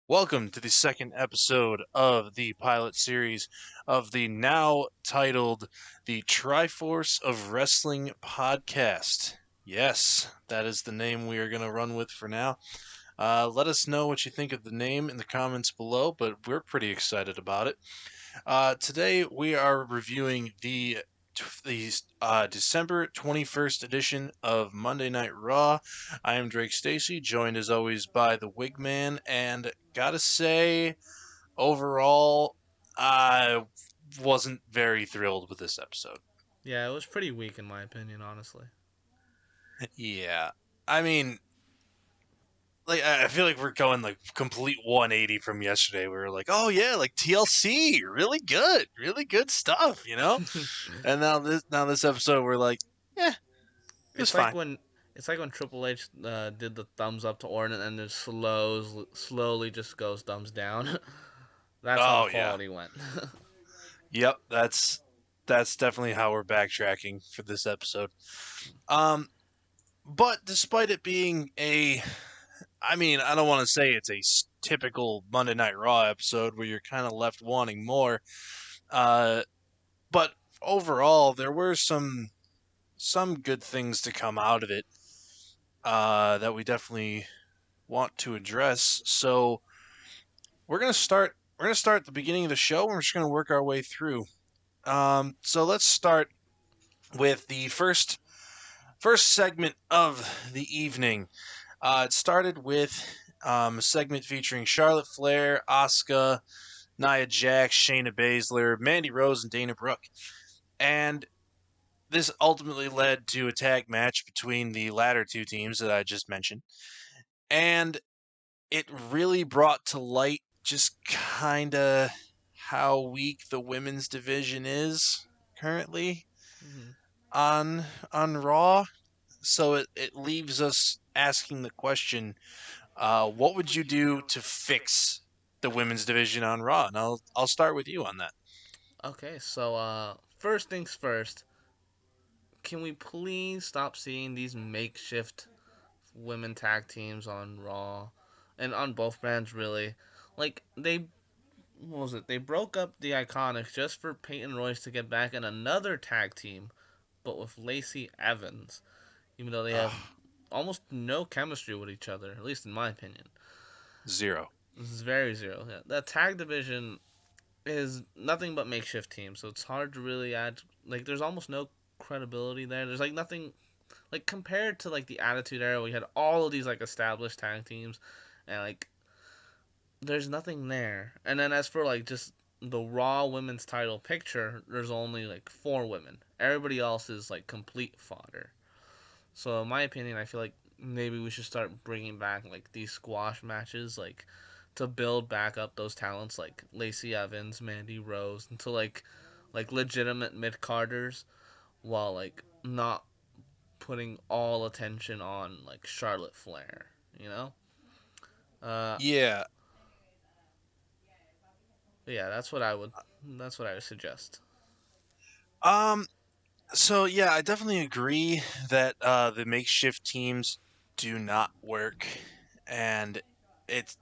Welcome to the second episode of the pilot series of the now titled The Triforce of Wrestling podcast. Yes, that is the name we are going to run with for now. Let us know what you think of the name in the comments below, but we're pretty excited about it. Today we are reviewing the December 21st edition of Monday Night Raw. I am Drake Stacy, joined as always by the Wigman, and gotta say, overall, I wasn't very thrilled with this episode. Yeah, it was pretty weak in my opinion, honestly. Yeah, I mean, I feel like we're going like complete 180 from yesterday. We were like, oh yeah, like TLC, really good stuff, you know. And now this episode, we're like, yeah, it's it's like fine. when it's like when Triple H did the thumbs up to Orton and then slowly just goes thumbs down. That's how Oh yeah, quality went. yep. That's definitely how we're backtracking for this episode. Um, but despite it being I mean, I don't want to say it's a typical Monday Night Raw episode where you're kind of left wanting more. Uh, but overall, there were some good things to come out of it. That we definitely want to address. So we're gonna start. We're gonna start at the beginning of the show, and we're just gonna work our way through. So let's start with the first segment of the evening. It started with a segment featuring Charlotte Flair, Asuka, Nia Jax, Shayna Baszler, Mandy Rose, and Dana Brooke. And this ultimately led to a tag match between the latter two teams that I just mentioned. And it really brought to light just kind of how weak the women's division is currently hmm on on Raw. So it leaves us asking the question, what would you do to fix the women's division on Raw? And I'll start with you on that. Okay, so first things first. Can we please stop seeing these makeshift women tag teams on Raw and on both brands really? Like what was it? They broke up the Iconics just for Peyton Royce to get back in another tag team, but with Lacey Evans, even though they have Ugh, almost no chemistry with each other, at least in my opinion. zero. This is very zero. Yeah. That tag division is nothing but makeshift teams, so it's hard to really add. Like, there's almost no credibility there. There's like nothing like compared to like the Attitude Era. We had all of these like established tag teams, and like there's nothing there. And then as for like just the Raw women's title picture, there's only like 4 women. Everybody else is like complete fodder. So in my opinion, I feel like maybe we should start bringing back like these squash matches, like to build back up those talents like Lacey Evans, Mandy Rose, into like legitimate mid carders, while like not putting all attention on like Charlotte Flair. You know. Uh, Yeah. yeah, that's what I would. That's what I would suggest. Um. So yeah, I definitely agree that the makeshift teams do not work, and it's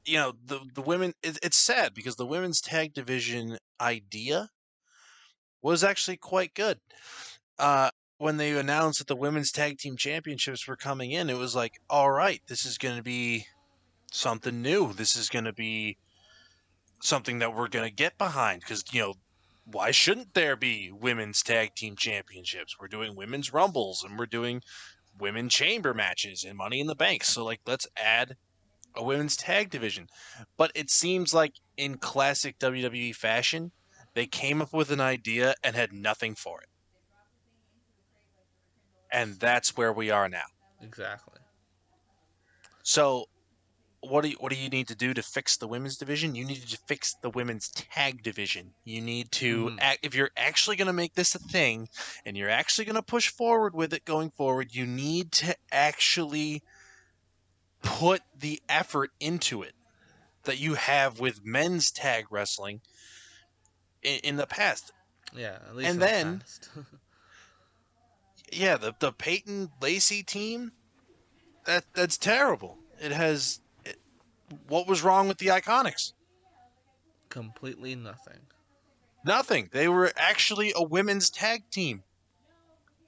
the women. It's sad because the women's tag division idea was actually quite good. When they announced that the women's tag team championships were coming in, it was like, all right, this is going to be something new. This is going to be something that we're going to get behind because, why shouldn't there be women's tag team championships? We're doing women's rumbles and we're doing women chamber matches and money in the bank. So, like, let's add a women's tag division. But it seems like in classic WWE fashion, they came up with an idea and had nothing for it. And that's where we are now. Exactly. So, what do you need to do to fix the women's division? You need to fix the women's tag division. You need to Mm-hmm. if you're actually going to make this a thing and you're actually going to push forward with it going forward, you need to actually put the effort into it that you have with men's tag wrestling in the past. Yeah, at least And in the then, past. yeah, the Peyton Lacey team, that's terrible. what was wrong with the Iconics? Completely nothing. Nothing. They were actually a women's tag team.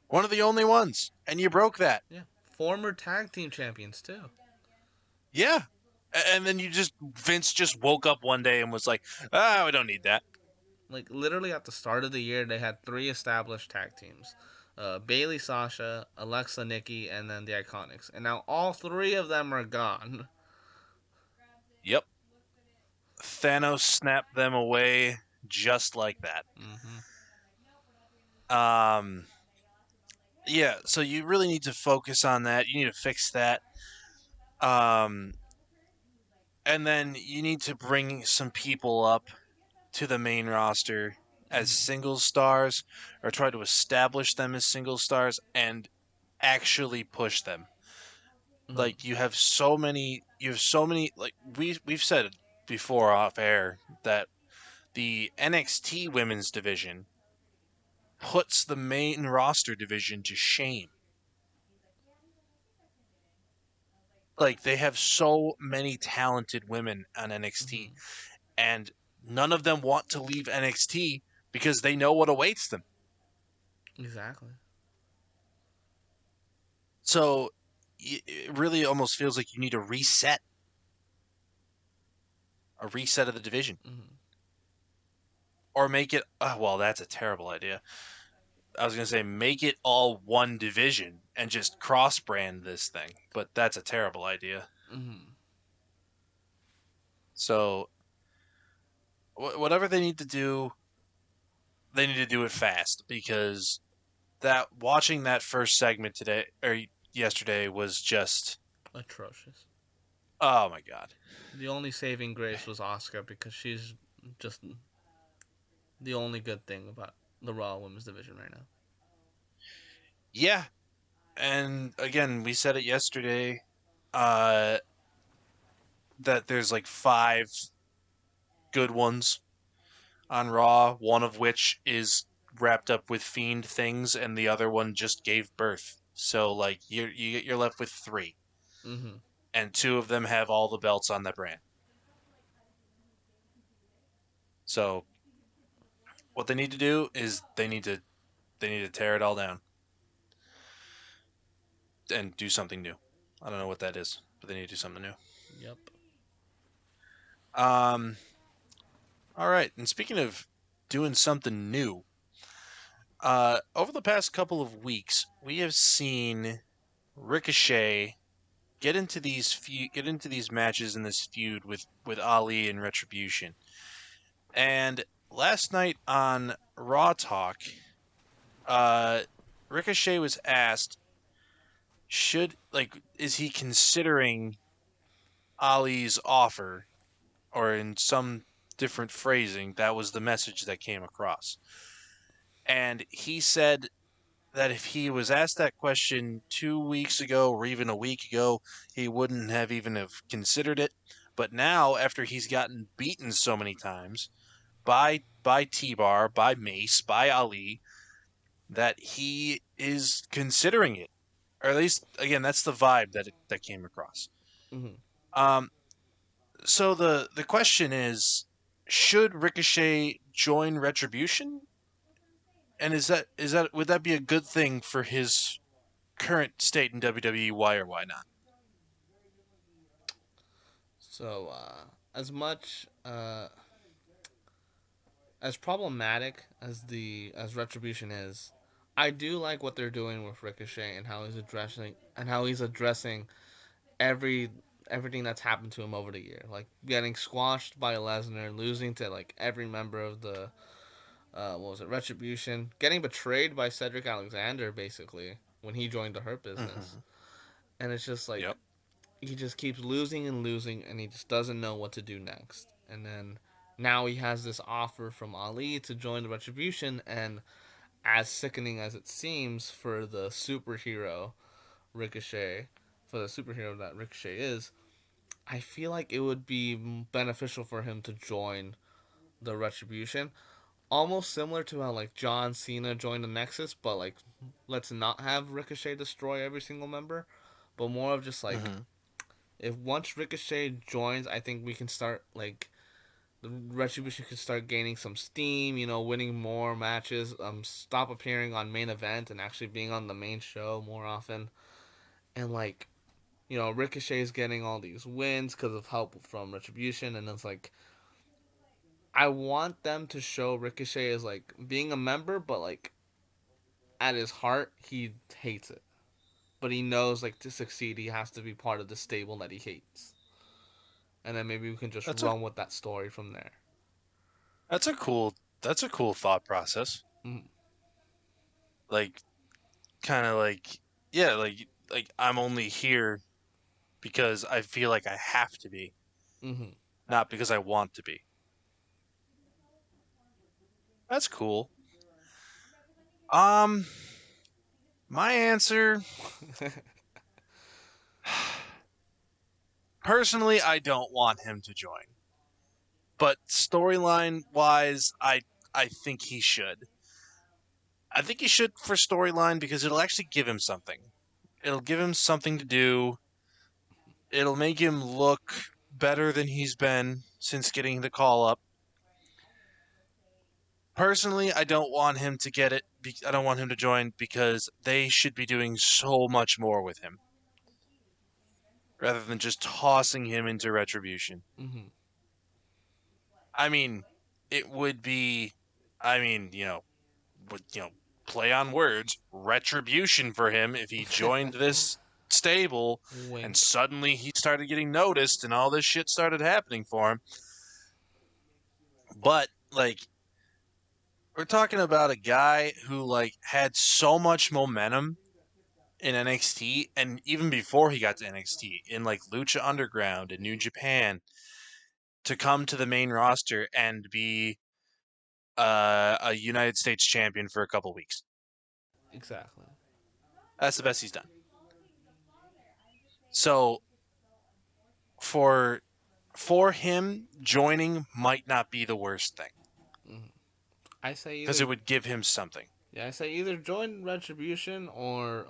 One of the only ones. And you broke that. Yeah. Former tag team champions, too. Yeah. And then Vince just woke up one day and was like, we don't need that. Like, literally at the start of the year, they had 3 established tag teams. Bailey, Sasha, Alexa, Nikki, and then the Iconics. And now all 3 of them are gone. Yep. Thanos snapped them away just like that. Mm-hmm. Um, yeah, so you really need to focus on that. You need to fix that. Um, and then you need to bring some people up to the main roster as Mm-hmm. single stars or try to establish them as single stars and actually push them. Mm-hmm. Like you have so many like we've said before off air that the NXT women's division puts the main roster division to shame. Like they have so many talented women on NXT Mm-hmm. and none of them want to leave NXT because they know what awaits them. Exactly. So it really almost feels like you need a reset of the division, Mm-hmm. or make it. Well, that's a terrible idea. I was gonna say make it all one division and just cross brand this thing, but that's a terrible idea. Mm-hmm. So whatever they need to do it fast because that watching that first segment today or yesterday was just Atrocious. oh my god. The only saving grace was Oscar because she's just the only good thing about the Raw Women's Division right now. Yeah, and again, we said it yesterday uh that there's like 5 good ones on Raw, one of which is wrapped up with Fiend things, and the other one just gave birth. So like you're left with 3, Mm-hmm. and 2 of them have all the belts on the brand. So what they need to do is they need to tear it all down and do something new. I don't know what that is, but they need to do something new. Yep. Um. All right, and speaking of doing something new, over the past couple of weeks, we have seen Ricochet get into these matches in this feud with Ali and Retribution. And last night on Raw Talk, uh, Ricochet was asked, is he considering Ali's offer, or in some different phrasing, that was the message that came across. And he said that if he was asked that question 2 weeks ago or even a week ago, he wouldn't have even have considered it. But now, after he's gotten beaten so many times by T-Bar, by Mace, by Ali, that he is considering it, or at least again, that's the vibe that came across. Mm-hmm. Um, so the question is, should Ricochet join Retribution? And is that would that be a good thing for his current state in WWE? Why or why not? So, as much as problematic as Retribution is, I do like what they're doing with Ricochet and how he's addressing every everything that's happened to him over the year, like getting squashed by Lesnar, losing to like every member of the what was it, Retribution, getting betrayed by Cedric Alexander basically when he joined the Hurt Business, Mm-hmm. and it's just like Yep. he just keeps losing and losing, and he just doesn't know what to do next. And then now he has this offer from Ali to join the Retribution, and as sickening as it seems for the superhero Ricochet, for the superhero that Ricochet is, I feel like it would be beneficial for him to join the Retribution. Almost similar to how like John Cena joined the Nexus, but like let's not have Ricochet destroy every single member, but more of just like Mm-hmm. If once Ricochet joins, I think we can start like the Retribution can start gaining some steam. You know, winning more matches. Stop appearing on main event and actually being on the main show more often. And like, you know, Ricochet's getting all these wins because of help from Retribution, and it's like I want them to show Ricochet as like being a member, but like at his heart he hates it. But he knows like to succeed he has to be part of the stable that he hates. And then maybe we can just That's a run with that story from there. that's a cool that's a cool thought process. Mm-hmm. Like kind of like yeah, like I'm only here because I feel like I have to be, Mm-hmm. not because I want to be. That's cool. Um, my answer, personally, I don't want him to join. But storyline wise, I think he should. I think he should for storyline because it'll actually give him something. It'll give him something to do. It'll make him look better than he's been since getting the call up. Personally, I don't want him to get it. I don't want him to join because they should be doing so much more with him rather than just tossing him into Retribution. Mm-hmm. I mean, it would be, I mean, would play on words, retribution for him if he joined this stable and Wink. suddenly he started getting noticed and all this shit started happening for him. But like, we're talking about a guy who like had so much momentum in NXT and even before he got to NXT in like Lucha Underground and New Japan to come to the main roster and be a United States champion for a couple weeks. Exactly. That's the best he's done. So for him joining might not be the worst thing Mm-hmm. I say because either. it would give him something. Yeah, I say either join Retribution or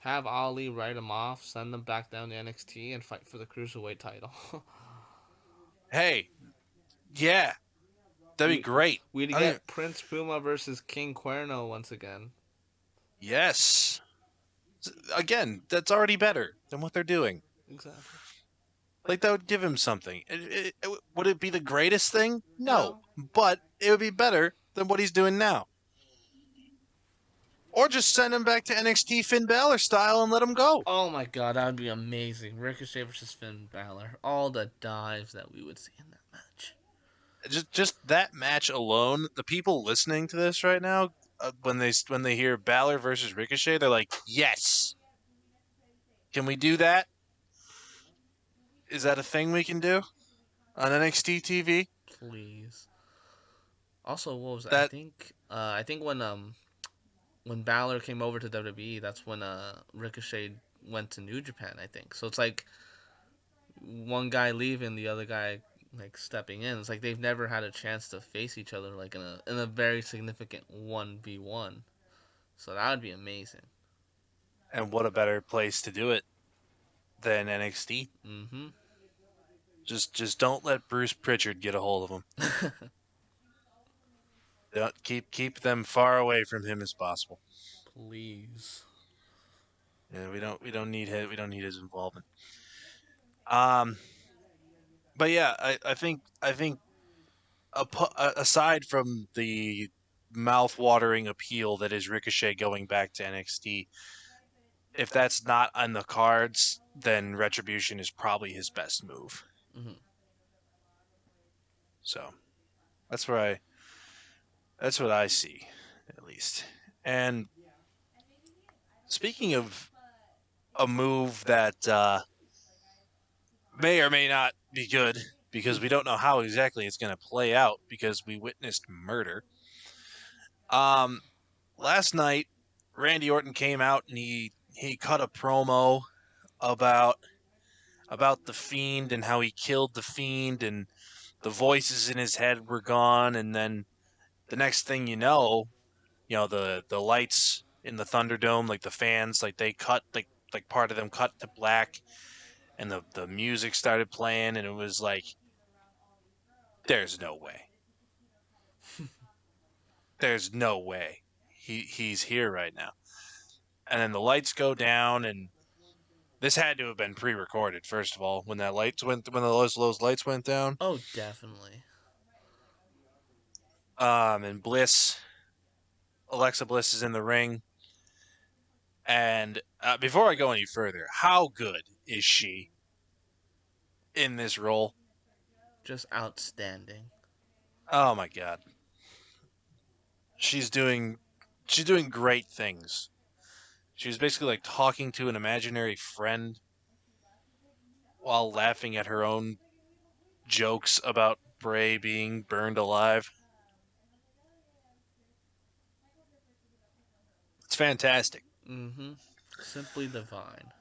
have Ali write him off, send them back down to NXT, and fight for the cruiserweight title. Hey, yeah, that'd be we great. we'd I mean, get Prince Puma versus King Cuerno once again. yes. Again, that's already better than what they're doing. Exactly. Like that would give him something. Would it be the greatest thing? No, No. but it would be better than what he's doing now. Or just send him back to NXT Finn Balor style and let him go. Oh my god, that would be amazing. Ricochet versus Finn Balor. All the dives that we would see in that match. Just that match alone, the people listening to this right now, when they hear Balor versus Ricochet, they're like, "Yes, can we do that? Is that a thing we can do on NXT TV?" Please. Also, what was it? That I think when Balor came over to WWE, that's when Ricochet went to New Japan. I think so. It's like one guy leaving, the other guy like stepping in. It's like they've never had a chance to face each other like in a very significant 1v1. So that would be amazing. and what a better place to do it than NXT. Mm-hmm. Just don't let Bruce Pritchard get a hold of him. Don't, keep them far away from him as possible. Please. Yeah, we don't need his involvement. Um, but yeah, I think aside from the mouth-watering appeal that is Ricochet going back to NXT, if that's not on the cards, then Retribution is probably his best move. Mm-hmm. So that's where I that's what I see, at least. And speaking of a move that may or may not be good, because we don't know how exactly it's going to play out because we witnessed murder. Um, last night, Randy Orton came out and he cut a promo about the Fiend and how he killed the Fiend and the voices in his head were gone, and then the next thing the lights in the Thunderdome, like the fans, like they cut like part of them cut to black, and the music started playing, and it was like, there's no way. There's no way he's here right now. And then the lights go down, and this had to have been pre-recorded. First of all, when those lights went down, Oh, definitely. and Alexa Bliss is in the ring. And before I go any further, how good is she in this role? Just outstanding. Oh my god, she's doing great things. She was basically like talking to an imaginary friend while laughing at her own jokes about Bray being burned alive. It's fantastic. Mm-hmm. Simply divine.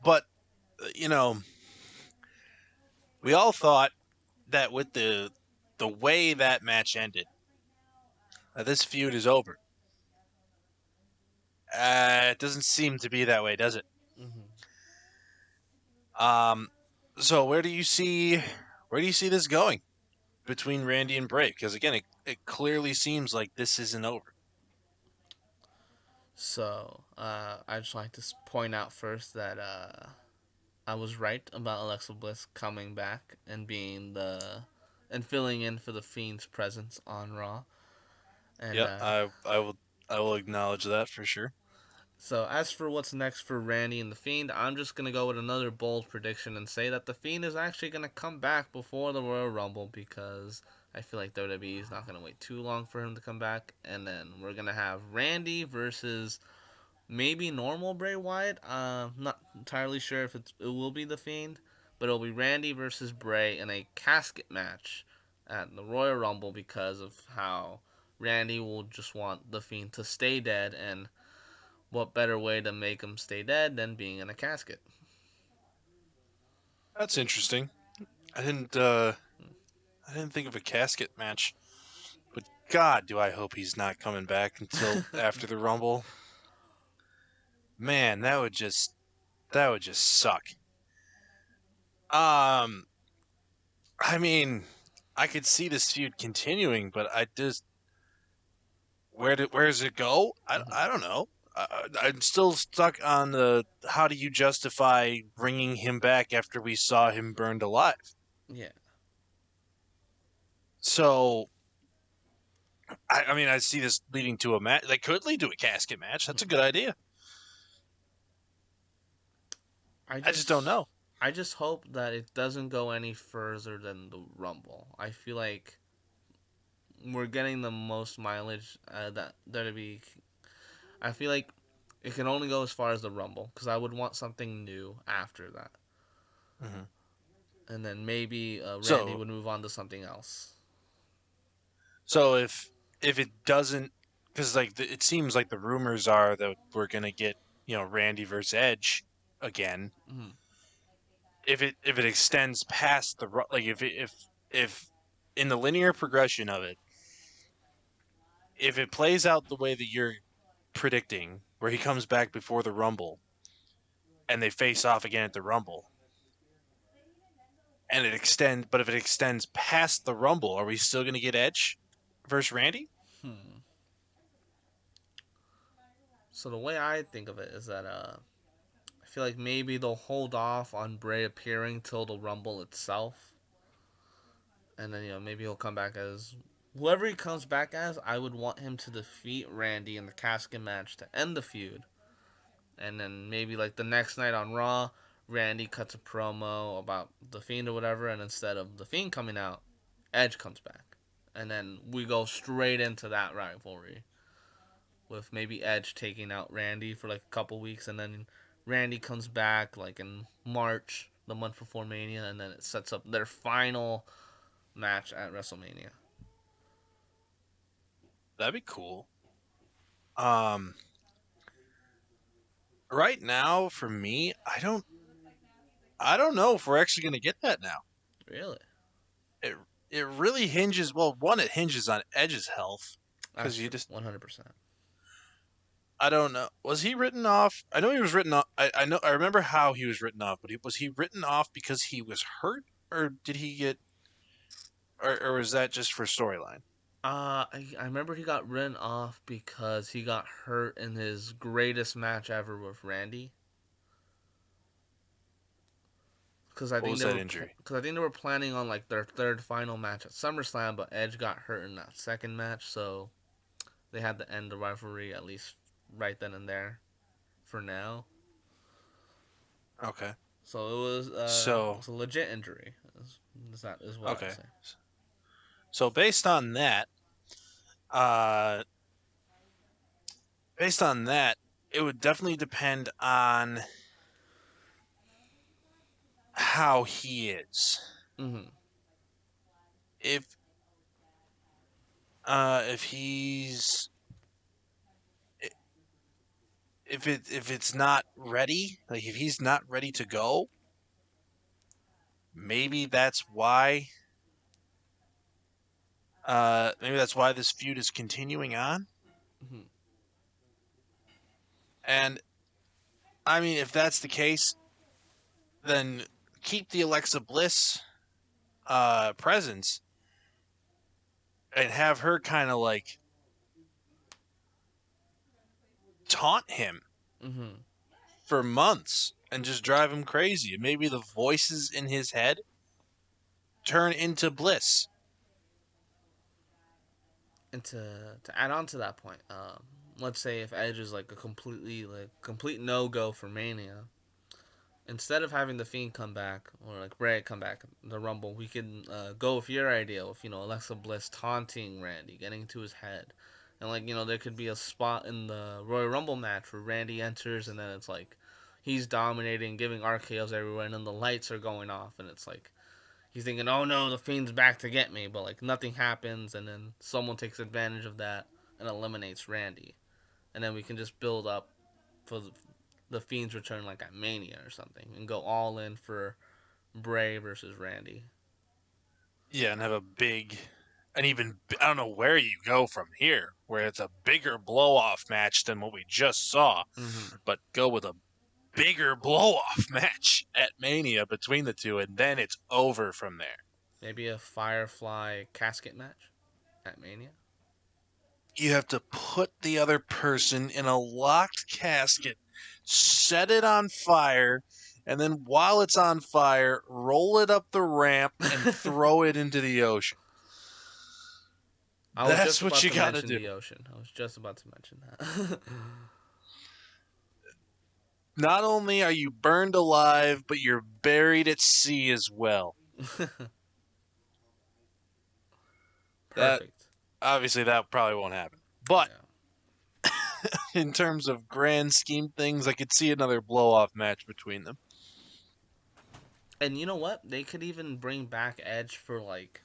But you know, we all thought that with the way that match ended, this feud is over. It doesn't seem to be that way, does it? Mm-hmm. Um, so where do you see this going between Randy and Bray? Because again, it clearly seems like this isn't over. So, I just like to point out first that I was right about Alexa Bliss coming back and being and filling in for the Fiend's presence on Raw. And Yep, I will acknowledge that for sure. so, as for what's next for Randy and the Fiend, I'm just gonna go with another bold prediction and say that the Fiend is actually gonna come back before the Royal Rumble because I feel like WWE is not gonna wait too long for him to come back, and then we're gonna have Randy versus maybe normal Bray Wyatt. Not entirely sure if it will be the Fiend, but it'll be Randy versus Bray in a casket match at the Royal Rumble because of how Randy will just want the Fiend to stay dead, and what better way to make him stay dead than being in a casket? That's interesting. I didn't I didn't think of a casket match, but God, do I hope he's not coming back until after the Rumble. Man, that would just suck. Um, I mean, I could see this feud continuing, but I just where does it go? Mm-hmm. I don't know. I'm still stuck on the how do you justify bringing him back after we saw him burned alive? Yeah, So I mean, I see this leading to a match. They could lead to a casket match. That's a good idea. I I just don't just know. I just hope that it doesn't go any further than the Rumble. I feel like we're getting the most mileage that there to be. I feel like it can only go as far as the Rumble because I would want something new after that, Hmm. and then maybe Randy So would move on to something else. so if it doesn't, because it seems like the rumors are that we're gonna get Randy versus Edge again. Mm-hmm. If it extends past like if in the linear progression of it, if it plays out the way that you're predicting, where he comes back before the Rumble and they face off again at the Rumble, and but if it extends past the Rumble, are we still going to get Edge versus Randy? Hmm. So the way I think of it is that I feel like maybe they'll hold off on Bray appearing till the Rumble itself, and then maybe he'll come back as whoever he comes back as. I would want him to defeat Randy in the casket match to end the feud, and then maybe like the next night on Raw, Randy cuts a promo about the Fiend or whatever, and instead of the Fiend coming out, Edge comes back, and then we go straight into that rivalry with maybe Edge taking out Randy for like a couple weeks, and then Randy comes back like in March, the month before Mania, and then it sets up their final match at WrestleMania. That'd be cool. Um, right now for me, I don't know if we're actually going to get that now. Really? It it really hinges. Well, one, it hinges on Edge's health That's because you true. just 100%. I don't know. Was he written off? I know he was written off. I know. I remember how he was written off, but was he written off because he was hurt, or did he get, or was that just for storyline? I remember he got written off because he got hurt in his greatest match ever with Randy. Because I What think was they that were injury? because I think they were planning on like their third final match at SummerSlam, but Edge got hurt in that second match, so they had to end the rivalry at least right then and there for now. Okay. So it So was a legit injury. Is what I'd okay. say. So uh, based on that, it would definitely depend on how he is. Mm-hmm. If if he's if it's not ready, like if he's not ready to go, maybe that's why maybe that's why this feud is continuing on. Mm-hmm. And I mean, if that's the case, then keep the Alexa Bliss presence and have her kind of like taunt him Mm-hmm. for months and just drive him crazy. And maybe the voices in his head turn into Bliss. And to add on to that point, let's say if Edge is like a complete no go for Mania, instead of having the Fiend come back or like Bray come back in the Rumble, we can go with your idea with Alexa Bliss taunting Randy, getting to his head, and like there could be a spot in the Royal Rumble match where Randy enters and then it's like he's dominating, giving RKO's everywhere, and then the lights are going off, and it's like he's thinking, oh no, the Fiend's back to get me, but like nothing happens, and then someone takes advantage of that and eliminates Randy, and then we can just build up for the Fiend's return like at Mania or something, and go all in for Bray versus Randy. Yeah, and have a big, and even I don't know where you go from here, where it's a bigger blow off match than what we just saw, Mm-hmm. but go with a bigger blow off match at Mania between the two, and then it's over from there. Maybe a Firefly casket match at Mania. You have to put the other person in a locked casket, set it on fire, and then while it's on fire, roll it up the ramp and throw it into the ocean. I was That's just what about you to gotta mention do. the ocean. I was just about to mention that. Not only are you burned alive, but you're buried at sea as well. That Perfect. obviously that probably won't happen. But Yeah. in terms of grand scheme things, I could see another blow off match between them. And you know what? They could even bring back Edge for like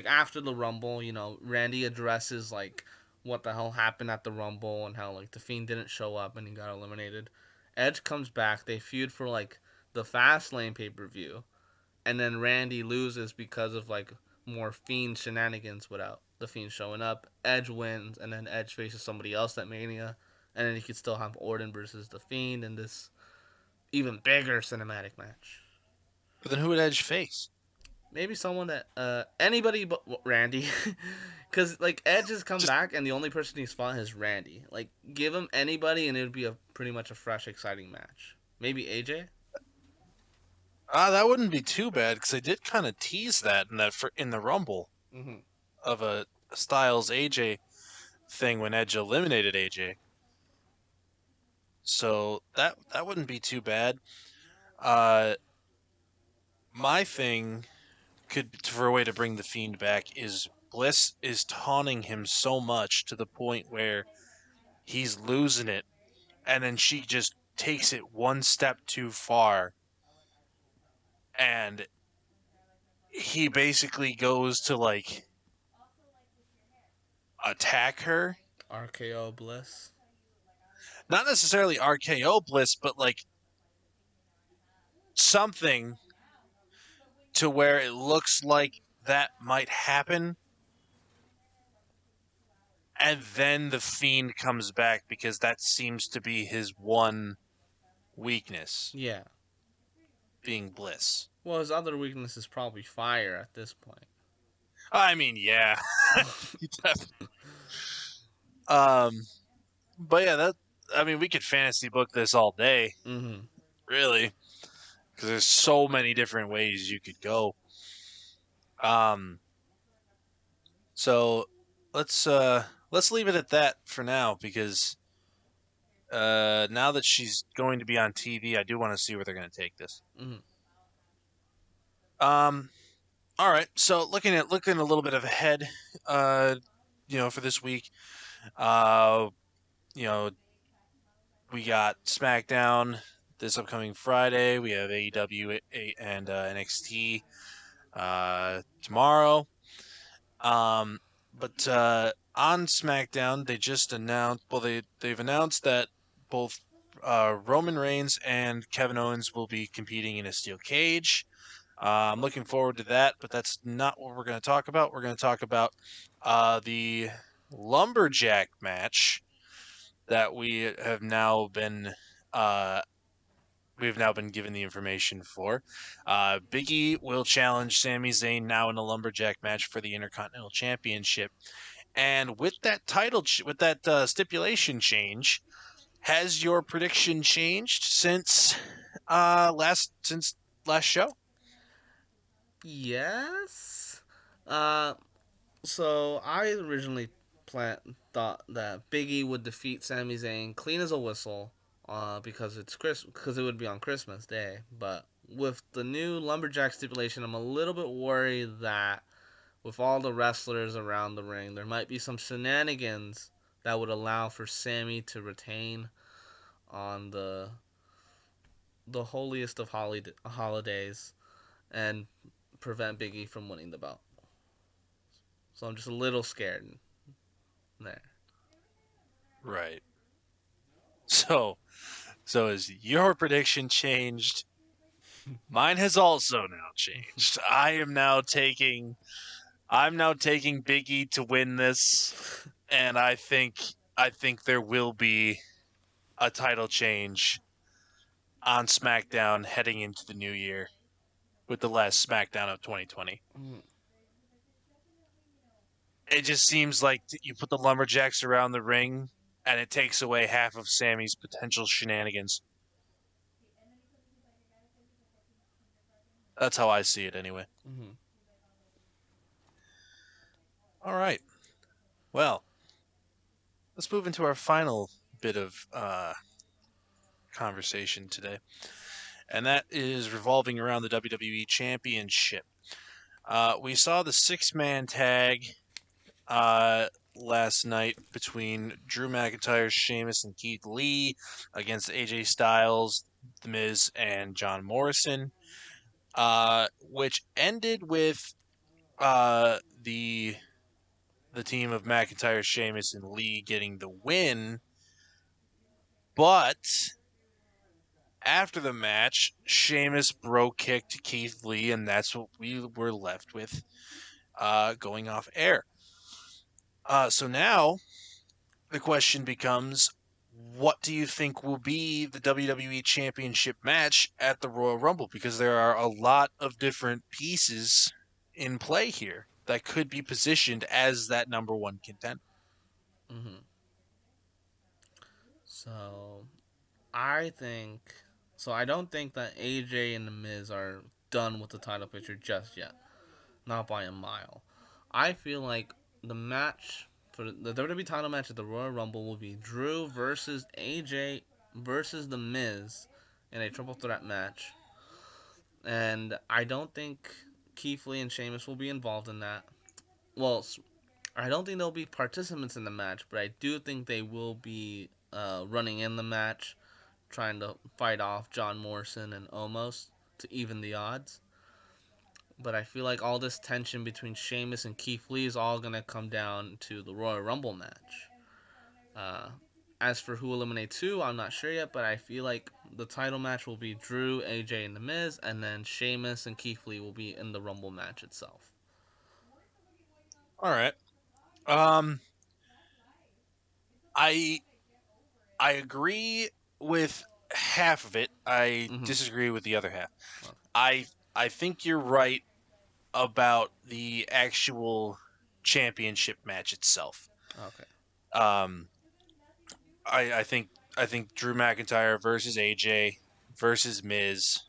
after the Rumble. Randy addresses like what the hell happened at the Rumble and how like the Fiend didn't show up and he got eliminated. Edge comes back. They feud for like the Fastlane pay per view, and then Randy loses because of like more Fiend shenanigans without the Fiend showing up. Edge wins, and then Edge faces somebody else at Mania, and then he could still have Orton versus the Fiend in this even bigger cinematic match. But then who would Edge face? Maybe someone that anybody but Randy, because like Edge has come Just back and the only person he's fought is Randy. Like give him anybody and it would be a pretty much a fresh, exciting match. Maybe AJ. that wouldn't be too bad because they did kind of tease that in the Rumble Mm-hmm. of a Styles AJ thing when Edge eliminated AJ. So that wouldn't be too bad. Uh, my thing could for a way to bring the Fiend back is Bliss is taunting him so much to the point where he's losing it, and then she just takes it one step too far, and he basically goes to like attack her. RKO Bliss. Not necessarily RKO Bliss, but like something to where it looks like that might happen. and then the Fiend comes back because that seems to be his one weakness, Yeah. being Bliss. Well, his other weakness is probably fire at this point. I mean, yeah. um, but yeah, that I mean, we could fantasy book this all day, Mm-hmm. really, because there's so many different ways you could go. Um, so let's leave it at that for now because now that she's going to be on TV, I do want to see where they're going to take this. Mm-hmm. Um, all right. So looking a little bit of ahead, uh, for this week, uh, you know, we got SmackDown this upcoming Friday. We have AEW and NXT tomorrow. Um, but on SmackDown, they just announced. Well, they've announced that both Roman Reigns and Kevin Owens will be competing in a steel cage. I'm looking forward to that, but that's not what we're going to talk about. We're going to talk about the lumberjack match that uh, we've now been given the information for. Big E will challenge Sami Zayn now in a lumberjack match for the Intercontinental Championship. And with that stipulation change, has your prediction changed since last show? Yes. Uh, so I originally thought that Biggie would defeat Sami Zayn clean as a whistle, because because it would be on Christmas Day. But with the new lumberjack stipulation, I'm a little bit worried that with all the wrestlers around the ring, there might be some shenanigans that would allow for Sammy to retain on the holiest of holidays and prevent Biggie from winning the belt. So I'm just a little scared there. Right. So, so has your prediction changed? Mine has also now changed. I'm now taking Big E to win this, and I think there will be a title change on SmackDown heading into the new year with the last SmackDown of 2020. It just seems like you put the lumberjacks around the ring, and it takes away half of Sammy's potential shenanigans. That's how I see it, anyway. Mm-hmm. All right. Well, let's move into our final bit of conversation today, and that is revolving around the WWE Championship. We saw the six-man tag last night between Drew McIntyre, Sheamus, and Keith Lee against AJ Styles, The Miz, and John Morrison, which ended with the team of McIntyre, Sheamus, and Lee getting the win. But after the match, Sheamus bro kicked Keith Lee, and that's what we were left with going off air. So now the question becomes, what do you think will be the WWE Championship match at the Royal Rumble? Because there are a lot of different pieces in play here that could be positioned as that number one contender. Mm-hmm. So I think so. I don't think that AJ and the Miz are done with the title picture just yet, not by a mile. I feel like the match for the WWE title match at the Royal Rumble will be Drew versus AJ versus the Miz in a triple threat match, and I don't think Keith Lee and Sheamus will be involved in that. Well, I don't think they'll be participants in the match, but I do think they will be running in the match, trying to fight off John Morrison and Omos to even the odds. But I feel like all this tension between Sheamus and Keith Lee is all going to come down to the Royal Rumble match. Uh, as for who eliminates who, I'm not sure yet, but I feel like the title match will be Drew, AJ, and The Miz, and then Sheamus and Keith Lee will be in the Rumble match itself. All right. Um, I I agree with half of it. I Mm-hmm. disagree with the other half. Okay. I think you're right about the actual championship match itself. Okay. Um, I think Drew McIntyre versus AJ versus Miz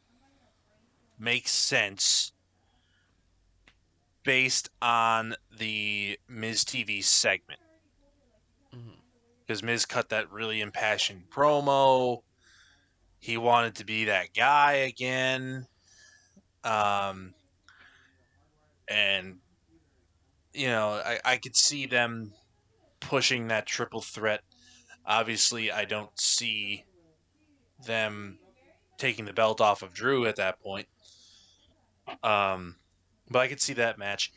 makes sense based on the Miz TV segment Mm-hmm. because Miz cut that really impassioned promo. He wanted to be that guy again, um, and I could see them pushing that triple threat. Obviously, I don't see them taking the belt off of Drew at that point. Um, but I could see that match.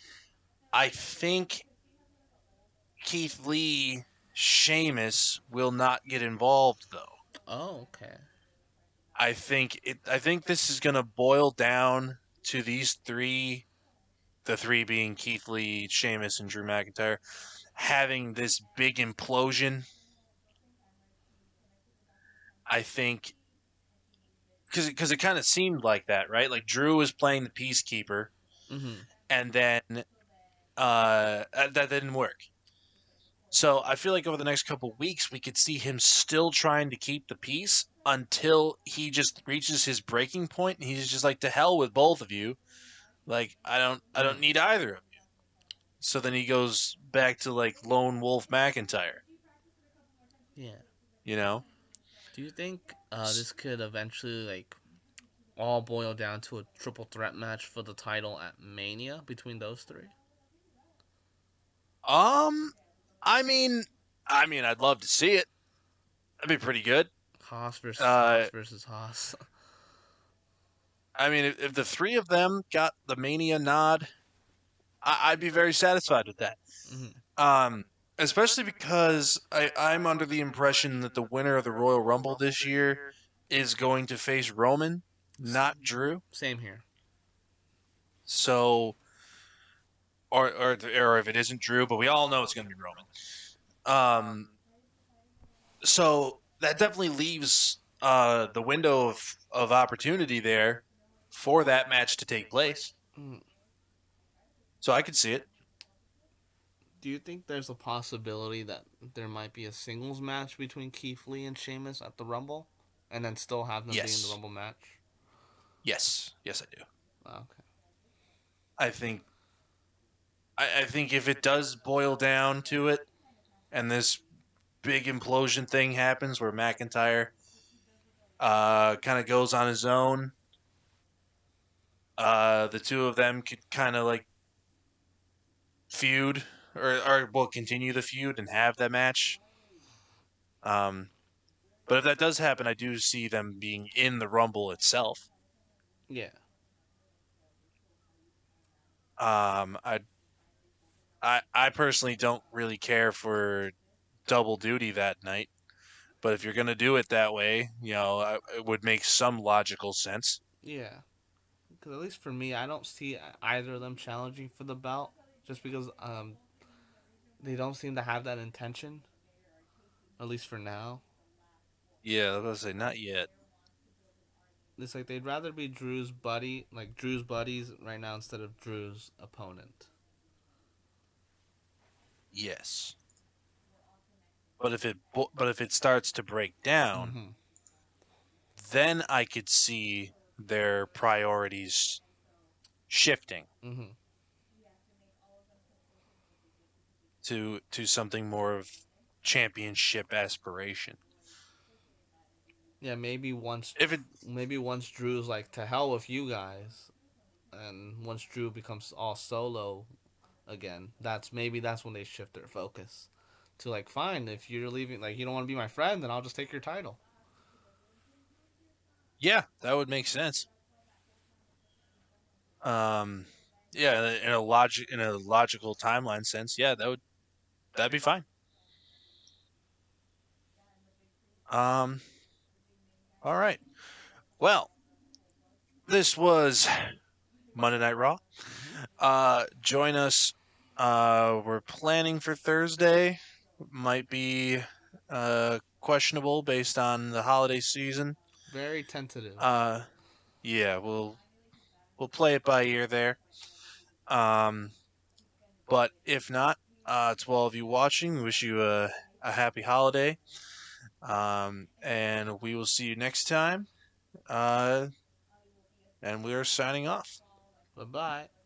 I think Keith Lee, Sheamus will not get involved though. Oh, okay. I think this is going to boil down to these three, the three being Keith Lee, Sheamus, and Drew McIntyre, having this big implosion. I think because it kind of seemed like that, right? Like Drew was playing the peacekeeper, Mm-hmm. and then that didn't work. So I feel like over the next couple weeks, we could see him still trying to keep the peace until he just reaches his breaking point, and he's just like, "To hell with both of you! Like I don't Mm. need either of you." So then he goes back to like Lone Wolf McIntyre, Yeah. you know. Do you think this could eventually all boil down to a triple threat match for the title at Mania between those three? Um, I mean, I'd love to see it. That'd be pretty good. Haas versus Uh, Haas versus Haas. I mean, if the three of them got the Mania nod, I'd be very satisfied with that. Mm-hmm. Um, especially because I'm under the impression that the winner of the Royal Rumble this year is going to face Roman, not Drew. Same here. So, or if it isn't Drew, but we all know it's going to be Roman. Um, so that definitely leaves the window of opportunity there for that match to take place. Mm. So I could see it. Do you think there's a possibility that there might be a singles match between Keith Lee and Sheamus at the Rumble, and then still have them be in the Yes, Rumble match? yes, I do. Okay. I think I think if it does boil down to it, and this big implosion thing happens where McIntyre kind of goes on his own, the two of them could kind of like feud or will continue the feud and have that match. Um, but if that does happen, I do see them being in the Rumble itself. Yeah. Um, I I personally don't really care for double duty that night. But if you're going to do it that way, it would make some logical sense. Yeah. Because at least for me, I don't see either of them challenging for the belt, just because they don't seem to have that intention, at least for now. Yeah, I was going to say, not yet. It's like they'd rather be Drew's buddy, like Drew's buddies right now instead of Drew's opponent. Yes. But if it starts to break down, Mm-hmm. then I could see their priorities shifting Mm-hmm. to something more of championship aspiration. Yeah, If it maybe once Drew's like to hell with you guys, and once Drew becomes all solo again, that's when they shift their focus to like, fine, if you're leaving, like you don't want to be my friend, then I'll just take your title. Yeah, that would make sense. Um yeah, in a logical timeline sense, yeah, that'd be fine. Um all right. Well, this was Monday Night Raw. Mm-hmm. Join us. We're planning for Thursday. Might be questionable based on the holiday season. Very tentative. Uh, yeah, we'll play it by ear there. Um, but if not, to all of you watching, we wish you a happy holiday. And we will see you next time. And we are signing off. Bye bye.